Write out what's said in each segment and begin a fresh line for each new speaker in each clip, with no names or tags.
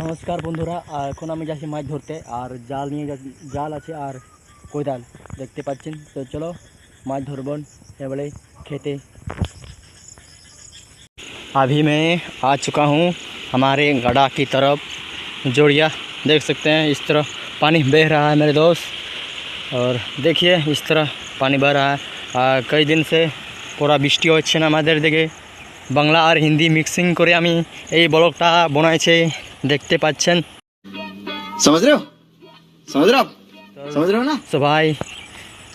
নমস্কার বন্ধুরা, এখন আমি যাচ্ছি মাছ ধরতে। আর জাল নিয়ে জাল আছে আর কোদাল দেখতে পাচ্ছেন। তো চলো মাছ ধরবন এবারে खेते। अभी मैं आ चुका हूँ हमारे गड़ा की तरफ। जोड़िया देख सकते हैं, इस तरह पानी बह रहा है मेरे दोस्त। और देखिए इस तरह पानी बह रहा है। कई दिन से पूरा বৃষ্টি হচ্ছে না আমাদের দিকে। বাংলা আর হিন্দি মিক্সিং করে আমি এই ব্লগটা বানাইছি, দেখতে পাচ্ছেন।
समझ रहे हो समझ रहे हो ना।
तो भाई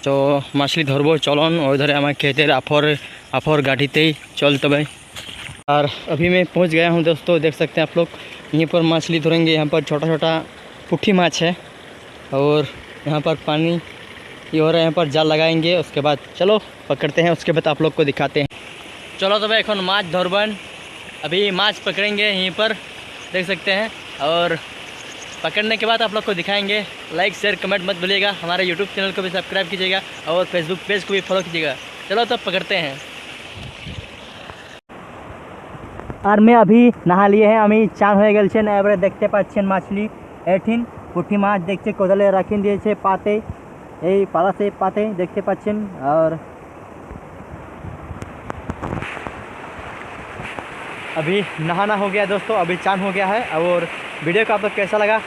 तो मछली धरबो चलन उधर हमारे खेतर आफर गाठीते ही चलते भाई। और अभी मैं पहुंच गया हूं दोस्तों, देख सकते हैं आप लोग। यहीं पर मछली धरेंगे। यहाँ पर छोटा छोटा पुट्ठी माछ है और यहाँ पर पानी ये हो रहा है। यहाँ पर जाल लगाएंगे, उसके बाद चलो पकड़ते हैं, उसके बाद आप लोग को दिखाते हैं। चलो तो भाई एखन माछ धरबन, अभी माछ पकड़ेंगे यहीं पर, देख सकते हैं। और पकड़ने के बाद आप लोग को दिखाएंगे। लाइक शेयर कमेंट मत भूलिएगा। हमारे यूट्यूब चैनल को भी सब्सक्राइब कीजिएगा और फेसबुक पेज को भी फॉलो कीजिएगा। चलो तो पकड़ते हैं। और मैं अभी नहा लिए हैं, हमें चान हो गए एबारे देखते पाচ্ছেন माछली एठिन पुठी माछ देखते कोदाले राखिन दिए पाते এই पाला से पाते देखते पाচ্ছেন। और अभी नहाना हो गया दोस्तों, अभी चांद हो गया है। और वीडियो का आप लोग कैसा लगा,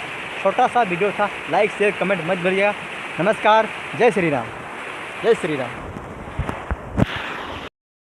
छोटा सा वीडियो था, लाइक शेयर कमेंट मत भूलिएगा। नमस्कार, जय श्री राम, जय श्री राम।